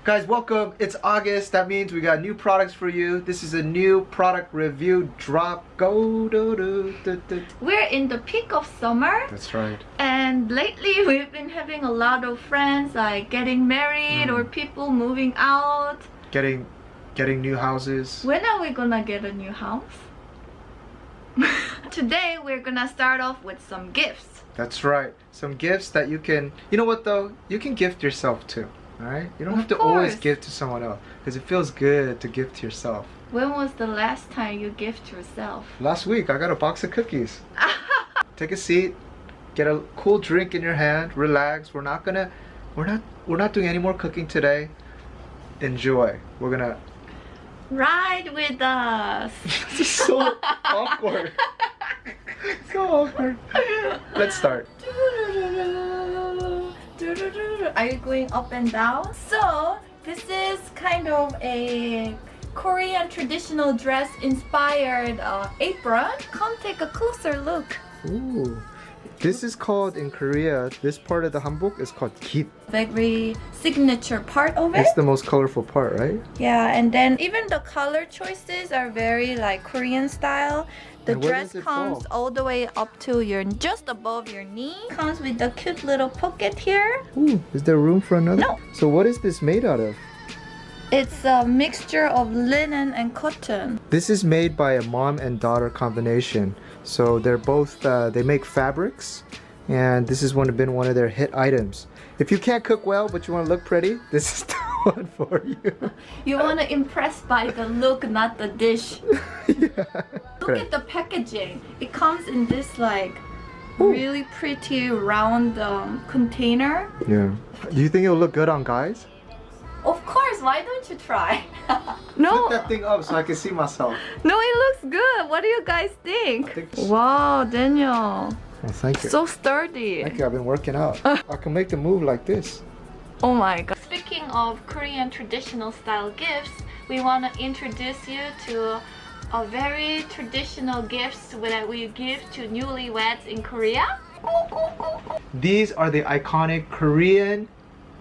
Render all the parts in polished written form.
Guys, welcome. It's August. That means we got new products for you. This is a new product review drop. Go do do do do. We're in the peak of summer. That's right. And lately we've been having a lot of friends like getting married or people moving out. Getting new houses. When are we gonna get a new house? Today we're gonna start off with some gifts. That's right. Some gifts that you can, you know what though? You can gift yourself too. Alright? You don't have to always give to someone else because it feels good to give to yourself. When was the last time you gift yourself? Last week I got a box of cookies. Take a seat, get a cool drink in your hand, relax. We're not doing any more cooking today. Enjoy. We're gonna ride with us. This is so awkward. So awkward. Let's start. Are you going up and down? So this is kind of a Korean traditional dress inspired apron. Come take a closer look. Ooh. This is called, in Korea, this part of the hanbok is called git. Very signature part of it. It's the most colorful part, right? Yeah, and then even the color choices are very like Korean style. The dress comes all the way up to just above your knee. Comes with the cute little pocket here. Ooh, is there room for another? No. So what is this made out of? It's a mixture of linen and cotton. This is made by a mom and daughter combination. So they're both, they make fabrics, and this has been one of their hit items. If you can't cook well but you want to look pretty, this is the one for you. You want to impress by the look, not the dish. Yeah. Look at the packaging. It comes in this like really pretty round container. Yeah. Do you think it'll look good on guys? Of course, why don't you try? No. Put that thing up so I can see myself. No, it looks good. What do you guys think? Wow, Daniel. Oh, thank you. So sturdy. Thank you. I've been working out. I can make the move like this. Oh my god. Speaking of Korean traditional style gifts, we want to introduce you to a very traditional gifts that we give to newlyweds in Korea. These are the iconic Korean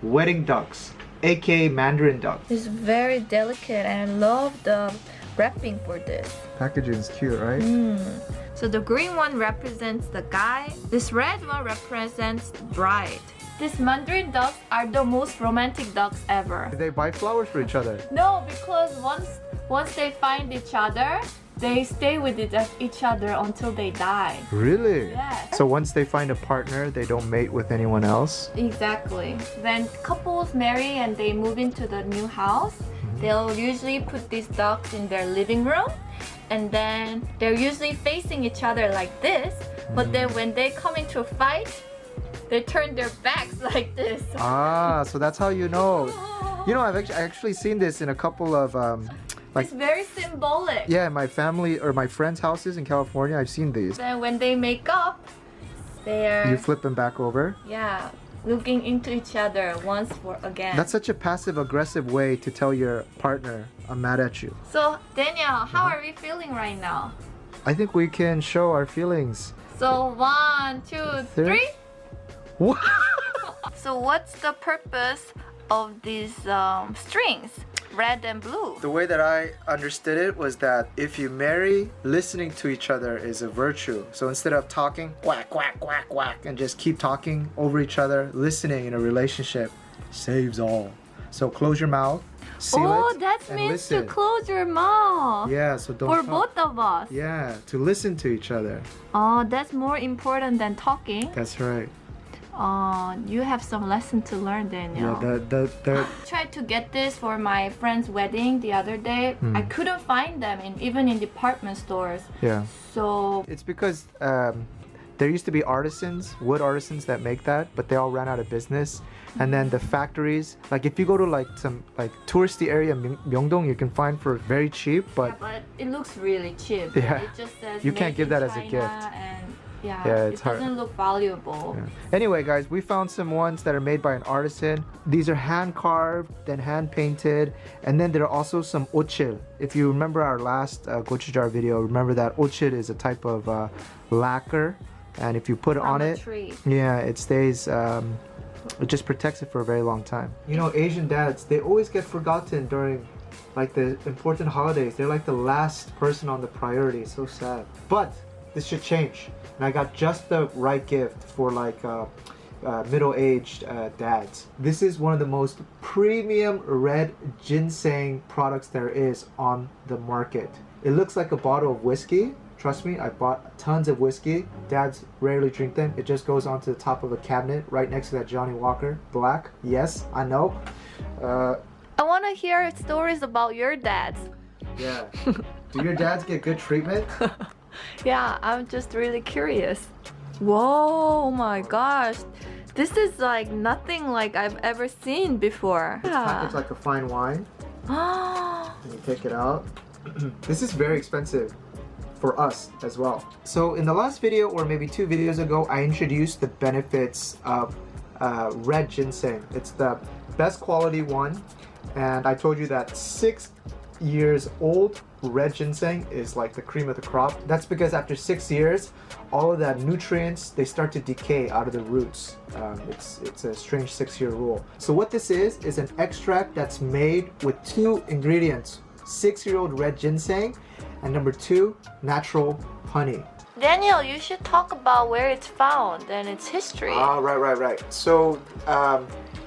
wedding ducks, aka Mandarin ducks. It's very delicate and I love the wrapping for this. Packaging is cute, right? So the green one represents the guy. This red one represents the bride. These Mandarin ducks are the most romantic ducks ever. They buy flowers for each other. No, because once they find each other, they stay with each other until they die. Really? Yes. So once they find a partner, they don't mate with anyone else? Exactly. When couples marry and they move into the new house, they'll usually put these ducks in their living room, and then they're usually facing each other like this, but then when they come into a fight, they turn their backs like this. Ah, so that's how you know. You know, I've actually seen this in a couple of it's very symbolic. Yeah, my family or my friends' houses in California, I've seen these. Then when they make up, they're... You flip them back over? Yeah, looking into each other once again. That's such a passive-aggressive way to tell your partner, I'm mad at you. So, Daniel, how are we feeling right now? I think we can show our feelings. So, 1, 2, 3. What? So, what's the purpose of these strings? Red and blue. The way that I understood it was that if you marry, listening to each other is a virtue. So instead of talking quack, quack, quack, quack, and just keep talking over each other, listening in a relationship saves all. So close your mouth, seal it, that and means listen. to close your mouth. Yeah, so don't For talk. both of us. Yeah, to listen to each other. Oh, that's more important than talking. That's right. You have some lesson to learn, Daniel. Yeah, I tried to get this for my friend's wedding the other day. I couldn't find them even in department stores. Yeah. So it's because there used to be artisans, wood artisans that make that, but they all ran out of business. And then the factories, like if you go to like some like touristy area, Myeongdong, you can find for very cheap, but it looks really cheap. Yeah. It just says you can't made give in that as a China gift. And it's it hard. doesn't look valuable. Yeah. Anyway, guys, we found some ones that are made by an artisan. These are hand carved, then hand painted, and then there are also some ochil. If you remember our last Gochujar video, remember that ochil is a type of lacquer, and if you put it on it, tree. yeah, it stays It just protects it for a very long time. You know, Asian dads, they always get forgotten during like the important holidays. They're like the last person on the priority. It's so sad. But this should change. And I got just the right gift for like middle-aged dads. This is one of the most premium red ginseng products there is on the market. It looks like a bottle of whiskey. Trust me, I bought tons of whiskey. Dads rarely drink them. It just goes onto the top of a cabinet right next to that Johnny Walker Black. Yes, I know. I want to hear stories about your dads. Yeah. Do your dads get good treatment? Yeah, I'm just really curious. Whoa, oh my gosh. This is like nothing like I've ever seen before. It's packaged like a fine wine. And you take it out. This is very expensive for us as well. So in the last video, or maybe 2 videos ago, I introduced the benefits of red ginseng. It's the best quality one. And I told you that 6 years old red ginseng is like the cream of the crop. That's because after 6 years, all of that nutrients, they start to decay out of the roots. It's a strange 6-year rule. So what this is an extract that's made with 2 ingredients: 6-year-old red ginseng, and number 2, natural honey. Daniel, you should talk about where it's found and its history. Right. So,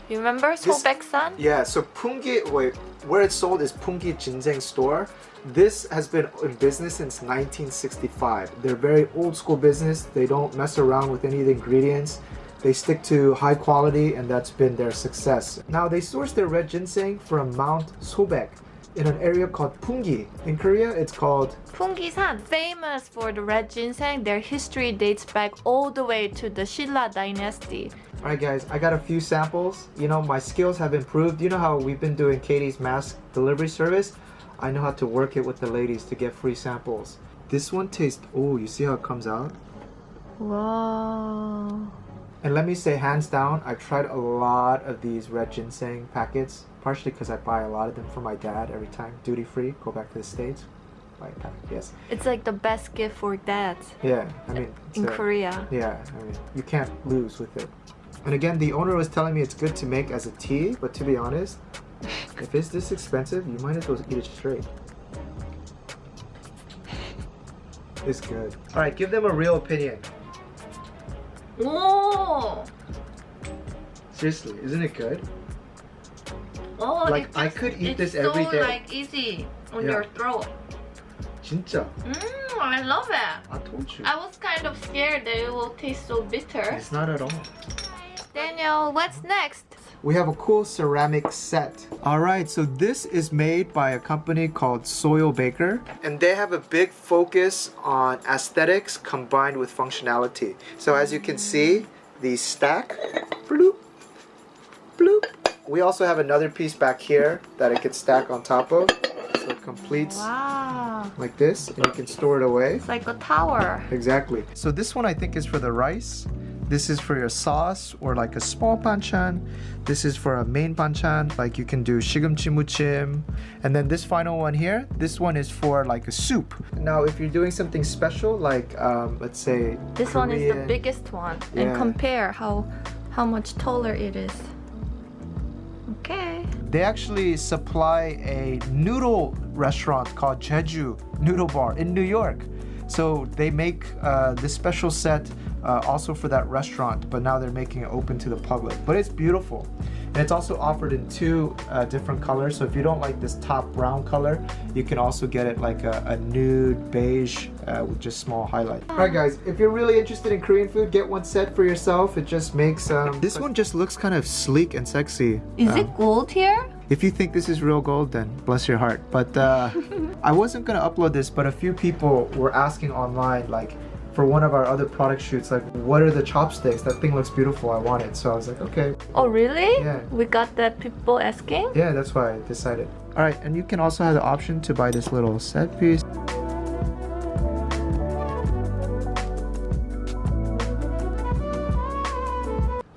you remember Sobeksan? yeah, so where it's sold is Pungi Ginseng store. This has been in business since 1965. They're very old school business. They don't mess around with any of the ingredients. They stick to high quality, and that's been their success. Now, they source their red ginseng from Mount Sobek in an area called Pungi. In Korea, it's called Pungisan. Famous for the red ginseng, their history dates back all the way to the Silla dynasty. Alright guys, I got a few samples. You know, my skills have improved. You know how we've been doing Katie's mask delivery service? I know how to work it with the ladies to get free samples. This one tastes, oh, you see how it comes out? Wow. And let me say, hands down, I've tried a lot of these red ginseng packets, partially because I buy a lot of them for my dad every time, duty free, go back to the States. Buy a packet, yes. It's like the best gift for dads. Yeah, I mean, in Korea. Yeah, I mean, you can't lose with it. And again, the owner was telling me it's good to make as a tea, but to be honest, if it's this expensive, you might as well eat it straight. It's good. Alright, give them a real opinion. Oh! Seriously, isn't it good? Oh, like, I could eat this every day. It's so like easy on your throat. 진짜. I love it. I told you. I was kind of scared that it will taste so bitter. It's not at all. Daniel, what's next? We have a cool ceramic set. Alright, so this is made by a company called Soil Baker. And they have a big focus on aesthetics combined with functionality. So as you can see, these stack. Bloop, bloop. We also have another piece back here that it can stack on top of. So it completes like this, and you can store it away. It's like a tower. Exactly. So this one I think is for the rice. This is for your sauce or like a small banchan. This is for a main banchan, like you can do shigumchi muchim. And then this final one here, this one is for like a soup. Now if you're doing something special, like let's say this Korean, one is the biggest one. Yeah. And compare how much taller it is. Okay. They actually supply a noodle restaurant called Jeju Noodle Bar in New York. So they make this special set also for that restaurant, but now they're making it open to the public. But it's beautiful. And it's also offered in 2 different colors. So if you don't like this top brown color, you can also get it like a nude beige with just small highlight. Alright guys, if you're really interested in Korean food, get one set for yourself. It just makes... this one just looks kind of sleek and sexy. Is it gold here? If you think this is real gold, then bless your heart. But I wasn't gonna upload this, but a few people were asking online, like, for one of our other product shoots, like, what are the chopsticks? That thing looks beautiful, I want it. So I was like, okay. Oh really? Yeah. We got that people asking? Yeah, that's why I decided. Alright, and you can also have the option to buy this little set piece.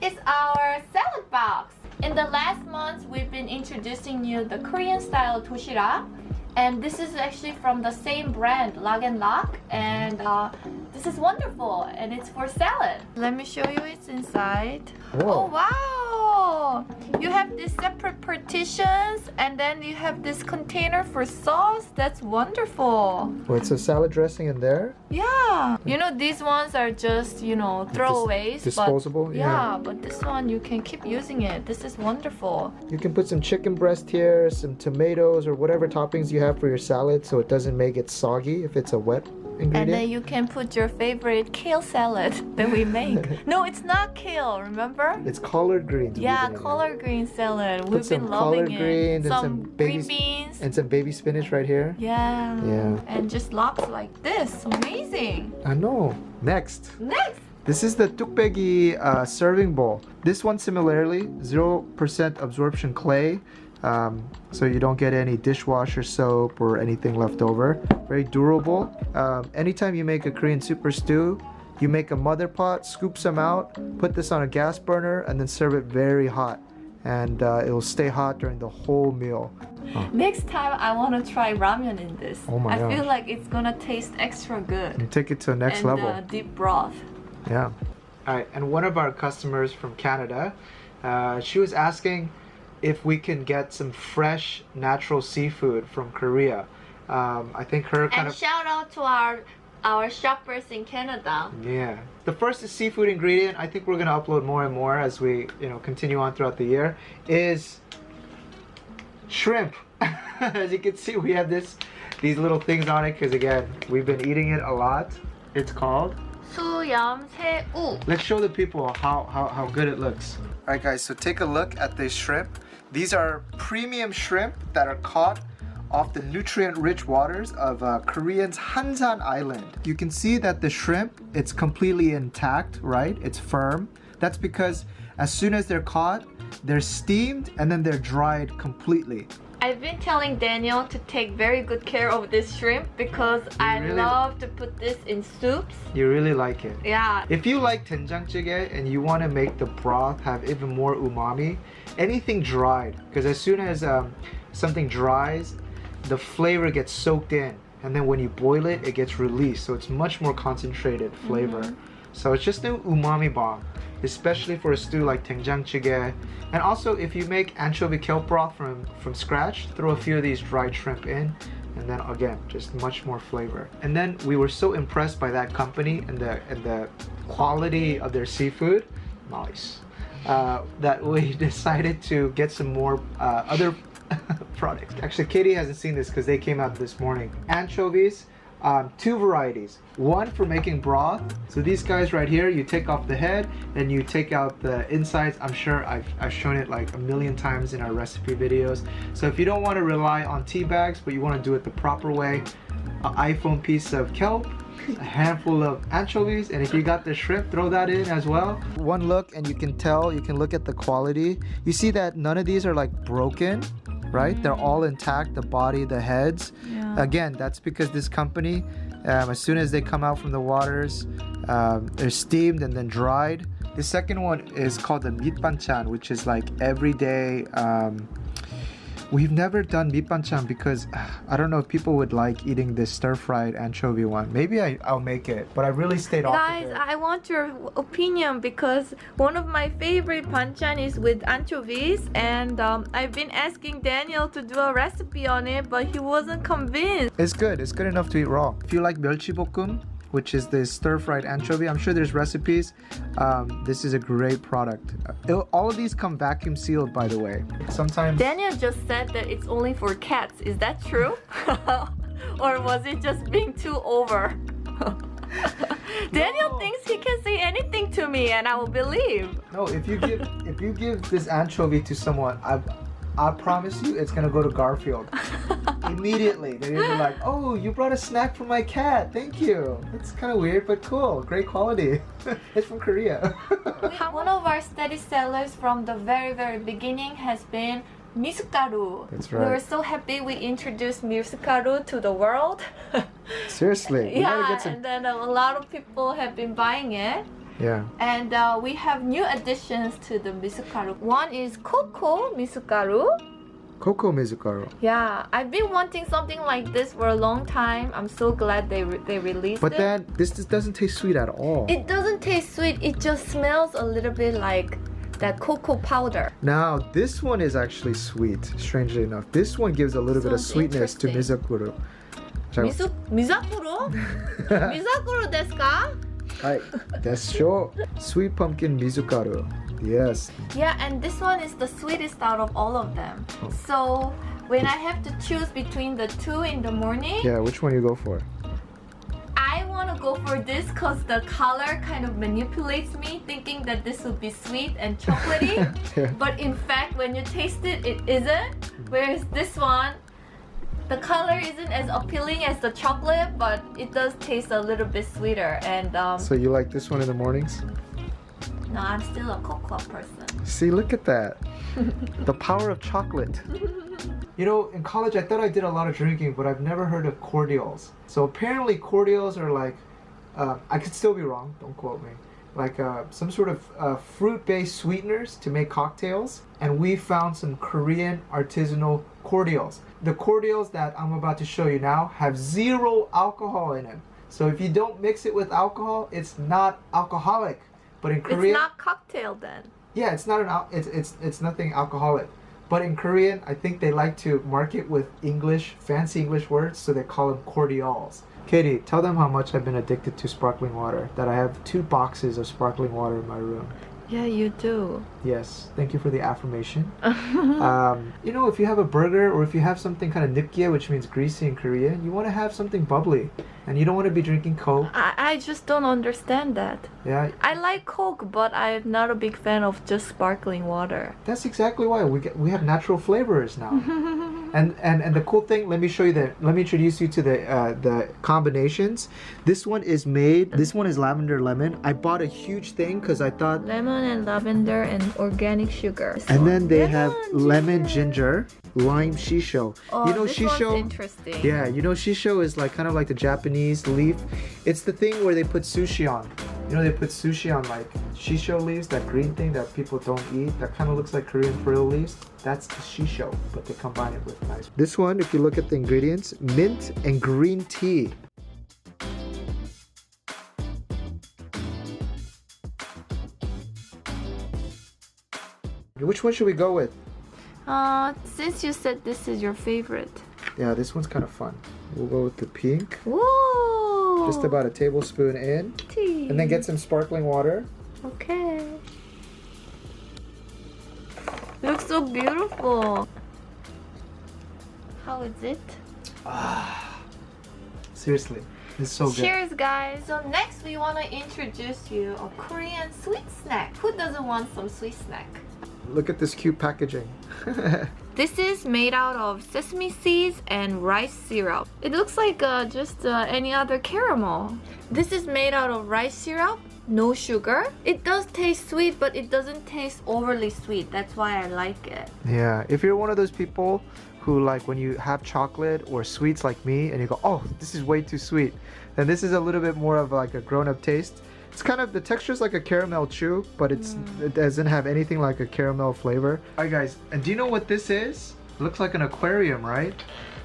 It's our salad box. In the last months, we've been introducing you the Korean style dosirak. And this is actually from the same brand, Lock and Lock. And this is wonderful, and it's for salad. Let me show you what's inside. Whoa. Oh wow! Oh, you have these separate partitions and then you have this container for sauce. That's wonderful. Wait, so salad dressing in there? Yeah. You know, these ones are just, you know, throwaways. Disposable? But, yeah, but this one you can keep using it. This is wonderful. You can put some chicken breast here, some tomatoes, or whatever toppings you have for your salad so it doesn't make it soggy if it's a wet ingredient. And then you can put your favorite kale salad that we make. No, it's not kale, remember? It's collard greens. Yeah, collard green salad. Put We've some been loving collard greens it. and Some green beans. And some baby spinach right here. Yeah. Yeah. And just lots like this. Amazing. I know. Next. Next. This is the tukbegi serving bowl. This one similarly, 0% absorption clay. So you don't get any dishwasher soap or anything left over. Very durable. Anytime you make a Korean soup or stew, you make a mother pot, scoop some out, put this on a gas burner, and then serve it very hot. And it will stay hot during the whole meal. Next time I want to try ramen in this. Oh my I feel gosh. like it's gonna taste extra good. And take it to the next level. And deep broth. Yeah. All right, and one of our customers from Canada, she was asking if we can get some fresh natural seafood from Korea. I think her kind And shout out to our shoppers in Canada. Yeah. The first is seafood ingredient. I think we're gonna upload more and more as we, continue on throughout the year. Is shrimp. As you can see, we have these little things on it because again, we've been eating it a lot. It's called 수염새우. Let's show the people how good it looks. Alright guys, so take a look at this shrimp. These are premium shrimp that are caught off the nutrient-rich waters of Korean's Hansan Island. You can see that the shrimp, it's completely intact, right? It's firm. That's because as soon as they're caught, they're steamed and then they're dried completely. I've been telling Daniel to take very good care of this shrimp because I love to put this in soups. You really like it. Yeah. If you like doenjang and you want to make the broth have even more umami, anything dried, because as soon as something dries, the flavor gets soaked in, and then when you boil it, it gets released, so it's much more concentrated flavor. So it's just an umami bomb, especially for a stew like doenjang. And also, if you make anchovy kelp broth from scratch, throw a few of these dried shrimp in, and then again, just much more flavor. And then we were so impressed by that company and the quality of their seafood, nice, that we decided to get some more other products. Actually, Katie hasn't seen this because they came out this morning. Anchovies, two varieties. One for making broth. So these guys right here, you take off the head and you take out the insides. I'm sure I've shown it like a million times in our recipe videos. So if you don't want to rely on tea bags, but you want to do it the proper way, an iPhone piece of kelp, a handful of anchovies, and if you got the shrimp, throw that in as well. One look and you can tell, you can look at the quality. You see that none of these are like broken, right? They're all intact, the body, the heads. Yeah. Again, that's because this company, as soon as they come out from the waters, they're steamed and then dried. The second one is called the mitbanchan, which is like everyday. We've never done mitbanchan because I don't know if people would like eating this stir-fried anchovy one. Maybe I'll make it, but I really stayed off of Guys, it. I want your opinion because one of my favorite banchan is with anchovies, and I've been asking Daniel to do a recipe on it, but he wasn't convinced. It's good. It's good enough to eat raw. If you like 멸치볶음, which is this stir-fried anchovy, I'm sure there's recipes. This is a great product. All of these come vacuum sealed, by the way. Sometimes Daniel just said that it's only for cats. Is that true? Or was it just being too over? Daniel thinks he can say anything to me and I will believe. no. If you give this anchovy to someone, I promise you, it's gonna go to Garfield immediately. They're gonna be like, "Oh, you brought a snack for my cat. Thank you." It's kind of weird, but cool. Great quality. It's from Korea. One of our steady sellers from the very, very beginning has been mizukaru. That's We right. were so happy we introduced mizukaru to the world. Seriously. We gotta Yeah, get some. and then a lot of people have been buying it. Yeah. And we have new additions to the mizukaru. One is cocoa mizukaru. Cocoa mizukaru. Yeah, I've been wanting something like this for a long time. I'm so glad they released But it. then this doesn't taste sweet at all. It doesn't taste sweet. It just smells a little bit like that cocoa powder. Now this one is actually sweet, strangely enough. This one gives a little bit of Sounds sweetness to interesting. mizakuru. 미자쿠로? 미자쿠로 desu ka? Hi, desho. Sweet pumpkin mizukaru. Yes. Yeah, and this one is the sweetest out of all of them. So when I have to choose between the two in the morning, Yeah, which one you go for? I want to go for this because the color kind of manipulates me, thinking that this would be sweet and chocolatey. Yeah. But in fact, when you taste it, it isn't. Whereas this one, the color isn't as appealing as the chocolate, but it does taste a little bit sweeter. And So you like this one in the mornings? no, I'm still a cocoa person. See, look at that. The power of chocolate. You know, in college I thought I did a lot of drinking, but I've never heard of cordials. So apparently cordials are like, I could still be wrong, don't quote me, like some sort of fruit-based sweeteners to make cocktails. And we found some Korean artisanal cordials. The cordials that I'm about to show you now have 0 alcohol in them. So if you don't mix it with alcohol, it's not alcoholic. But in Korean, It's not cocktail then. yeah, it's not it's nothing alcoholic. But in Korean, I think they like to market with fancy English words, so they call them cordials. Katie, tell them how much I've been addicted to sparkling water. That I have 2 boxes of sparkling water in my room. Yeah, you do. Yes, thank you for the affirmation. You know, if you have a burger or if you have something kind of nikkie, which means greasy in Korean, you want to have something bubbly, and you don't want to be drinking Coke. I just don't understand that. Yeah, I like Coke, but I'm not a big fan of just sparkling water. that's exactly why we have natural flavors now. And the cool thing, let me introduce you to the combinations. This one is lavender lemon. I bought a huge thing because I thought. Lemon and lavender and organic sugar. And then they have lemon ginger, lime shisho. Oh, You know this shisho? one's interesting. Yeah, you know shisho is like kind of like the Japanese leaf. It's the thing where they put sushi on. You know, they put sushi on like shisho leaves, that green thing that people don't eat. That kind of looks like Korean frill leaves. That's the shisho, but they combine it with nice. This one, if you look at the ingredients, mint and green tea. Which one should we go with? Since you said this is your favorite. Yeah, this one's kind of fun. We'll go with the pink. Whoa! Just about a tablespoon in. tea. And then get some sparkling water. Okay. Looks so beautiful. How is it? Seriously, it's so good. Cheers, guys. So next we want to introduce you a Korean sweet snack. Who doesn't want some sweet snack? Look at this cute packaging. This is made out of sesame seeds and rice syrup. It looks like just any other caramel. This is made out of rice syrup, no sugar. It does taste sweet, but it doesn't taste overly sweet. That's why I like it. Yeah, if you're one of those people who like when you have chocolate or sweets like me and you go, oh, this is way too sweet, then this is a little bit more of like a grown-up taste. It's kind of, the texture is like a caramel chew, but it doesn't have anything like a caramel flavor. Alright guys, and do you know what this is? It looks like an aquarium, right?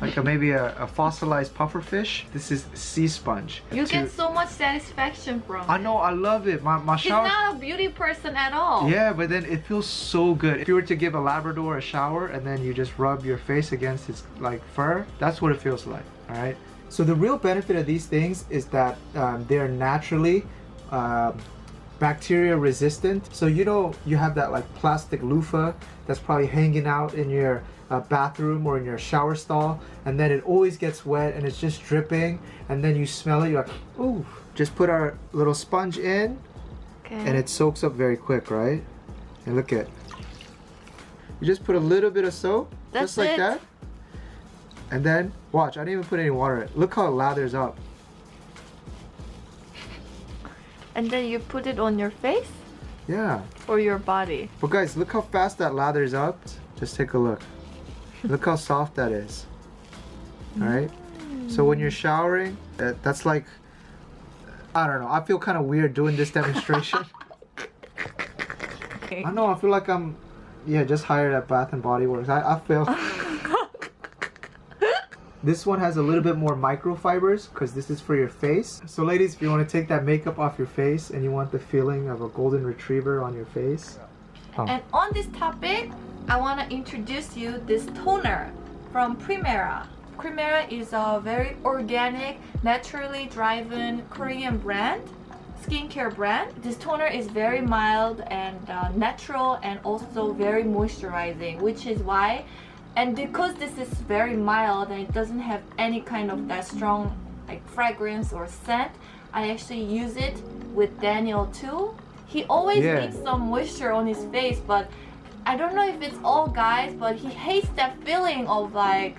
Like maybe a fossilized pufferfish. This is sea sponge. You get so much satisfaction from I it. know, I love it. My He's shower. not a beauty person at all. Yeah, but then it feels so good. If you were to give a Labrador a shower and then you just rub your face against its like fur, that's what it feels like. All right. So the real benefit of these things is that they are naturally bacteria resistant. So you know, you have that like plastic loofah that's probably hanging out in your bathroom or in your shower stall, and then it always gets wet and it's just dripping, and then you smell it, you're like, ooh. Just put our little sponge in, and it soaks up very quick, right? And look at, you just put a little bit of soap, just like that, and then watch, I didn't even put any water in it. Look how it lathers up. And then you put it on your face Yeah, or your body. but guys, look how fast that lathers up. Just take a look. Look how soft that is. All right, so when you're showering, that's like, I don't know, I feel kind of weird doing this demonstration. I know, I feel like I'm just hired at Bath and Body Works. I feel this one has a little bit more microfibers because this is for your face. So ladies, if you want to take that makeup off your face and you want the feeling of a golden retriever on your face, And on this topic, I want to introduce you this toner from Primera. Primera is a very organic, naturally driven Korean brand, skincare brand. This toner is very mild and natural and also very moisturizing, which is why, and because this is very mild and it doesn't have any kind of that strong like fragrance or scent, I actually use it with Daniel too. He always needs some moisture on his face, but I don't know if it's all guys, but he hates that feeling of like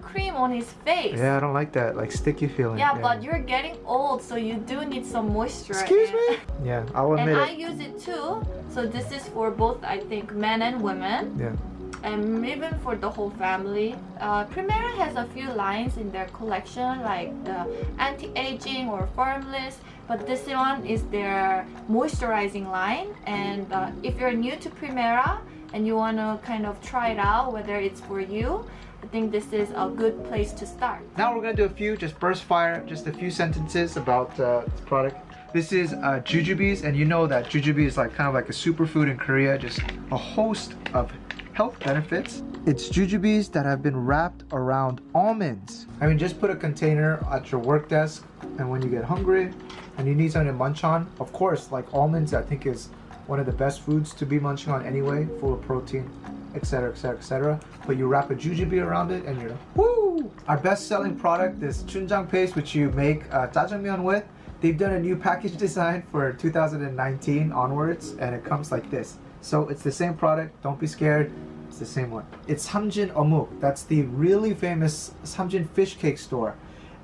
cream on his face. Yeah, I don't like that, like sticky feeling. Yeah, but you're getting old, so you do need some moisture. Excuse me? Yeah, I'll admit and it. I use it too. So this is for both, I think, men and women. Yeah. And even for the whole family. Primera has a few lines in their collection, like the anti-aging or formless, but this one is their moisturizing line. And if you're new to Primera and you want to kind of try it out, whether it's for you, I think this is a good place to start. Now we're gonna do a few, just burst fire, just a few sentences about this product. This is Jujubes, and you know that Jujube is like kind of like a superfood in Korea, just a host of health benefits. It's Jujubes that have been wrapped around almonds. I mean, just put a container at your work desk, and when you get hungry and you need something to munch on, of course, like almonds, I think is one of the best foods to be munching on anyway, full of protein, etc, etc, etc. But you wrap a jujube around it and you're woo! Our best-selling product is chunjang paste, which you make jjajangmyeon with. They've done a new package design for 2019 onwards, and it comes like this. So it's the same product, don't be scared, it's the same one. It's Samjin Omuk, that's the really famous Samjin fish cake store.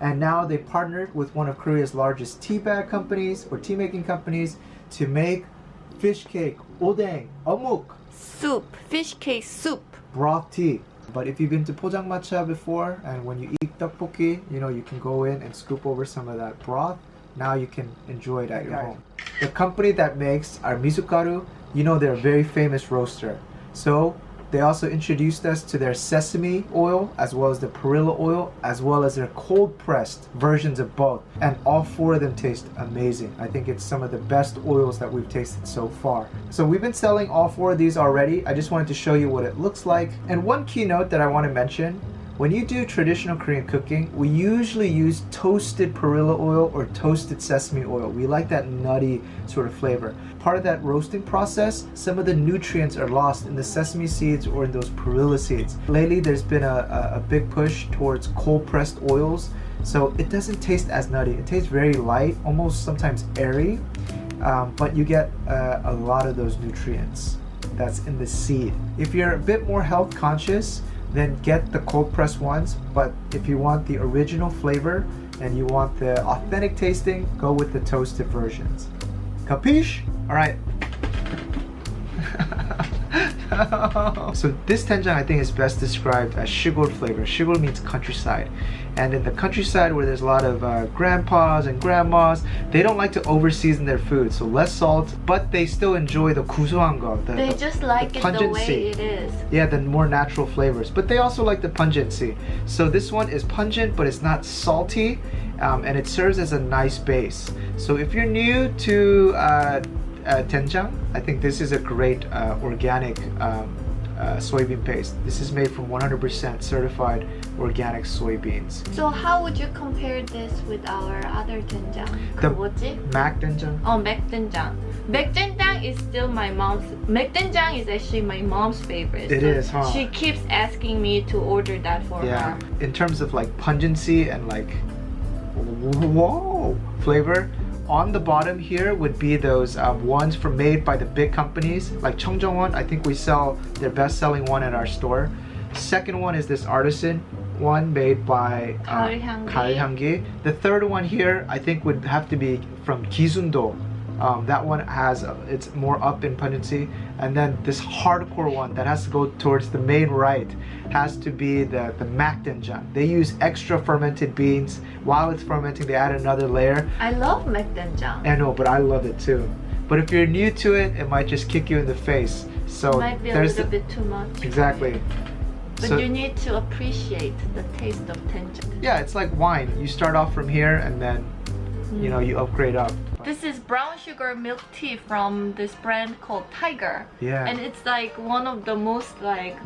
And now they partnered with one of Korea's largest tea bag companies or tea making companies to make fish cake, odeng, omuk. Soup, fish cake soup. Broth tea. But if you've been to Pojangmatcha before, and when you eat tteokbokki, you know, you can go in and scoop over some of that broth. Now you can enjoy it at your home. The company that makes our mizukaru, you know, they're a very famous roaster. So they also introduced us to their sesame oil, as well as the perilla oil, as well as their cold pressed versions of both. And all four of them taste amazing. I think it's some of the best oils that we've tasted so far. So we've been selling all four of these already. I just wanted to show you what it looks like. And one keynote that I want to mention, when you do traditional Korean cooking, we usually use toasted perilla oil or toasted sesame oil. We like that nutty sort of flavor. Part of that roasting process, some of the nutrients are lost in the sesame seeds or in those perilla seeds. Lately, there's been a big push towards cold pressed oils, so it doesn't taste as nutty. It tastes very light, almost sometimes airy, but you get a lot of those nutrients that's in the seed. If you're a bit more health conscious, then get the cold pressed ones. But if you want the original flavor and you want the authentic tasting, go with the toasted versions. Capiche? All right. So this doenjang I think is best described as shigor flavor. Shigor means countryside. And in the countryside where there's a lot of grandpas and grandmas, they don't like to over-season their food. So less salt, but they still enjoy the 구수한 거. They just like it the way it is. Yeah, the more natural flavors. But they also like the pungency. So this one is pungent, but it's not salty. And it serves as a nice base. So if you're new to doenjang, I think this is a great organic soybean paste. This is made from 100% certified organic soybeans. So how would you compare this with our other doenjang? The 뭐지? Mac doenjang? Oh, 맥된장. 맥된장 is still my mom's. 맥된장 is actually my mom's favorite. It is, huh? She keeps asking me to order that for her. In terms of like pungency and like whoa flavor, on the bottom here would be those ones made by the big companies like Cheongjeongwon. I think we sell their best-selling one at our store. Second one is this artisan one made by 가을향기. The third one here I think would have to be from Gisundo. That one has it's more up in pungency, and then this hardcore one that has to go towards the main right has to be the Mac doenjang. They use extra fermented beans. While it's fermenting, they add another layer. I love 맥된장. I know, but I love it too. But if you're new to it, it might just kick you in the face. So it might be a little bit too much. Exactly. But you need to appreciate the taste of doenjang. Yeah, it's like wine. You start off from here and then you know you upgrade up. This is brown sugar milk tea from this brand called Tiger. Yeah. And it's like one of the most like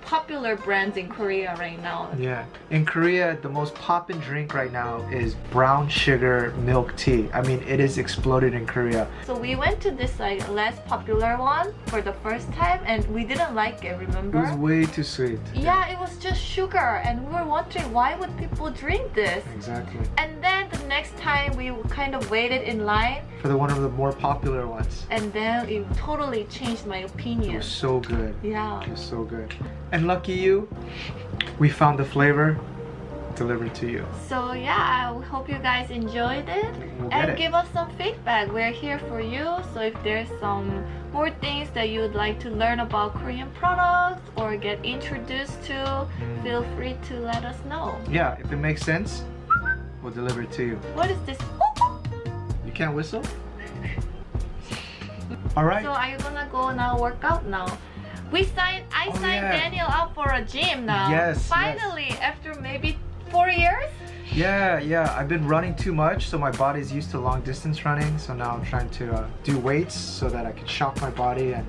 popular brands in Korea right now. Yeah. In Korea, the most poppin' drink right now is brown sugar milk tea. I mean, it is exploded in Korea. So we went to this like less popular one for the first time and we didn't like it, It remember? was way too sweet. Yeah, it was just sugar and we were wondering why would people drink this? Exactly. And then the next time we kind of waited in line For the one of the more popular ones. and then it totally changed my It opinion. was so good. Yeah. It was so good. And lucky you, we found the flavor delivered to you. So yeah, I hope you guys enjoyed it We'll get and it. give us some feedback. We're here for you. So if there's some more things that you would like to learn about Korean products or get introduced to, feel free to let us know. Yeah, if it makes sense, we'll deliver it to you. What is this? You can't whistle? All right. So are you gonna go now work out now? I signed yeah. Daniel up for a gym now. Yes, Finally, after maybe 4 years? Yeah, I've been running too much, so my body's used to long distance running. So now I'm trying to do weights so that I can shock my body and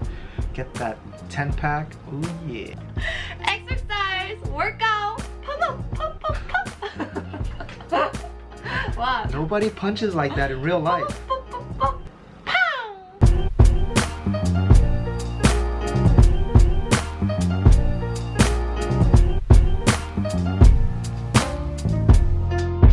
get that 10 pack. Oh yeah. Exercise, workout, pump. What? Nobody punches like that in real life.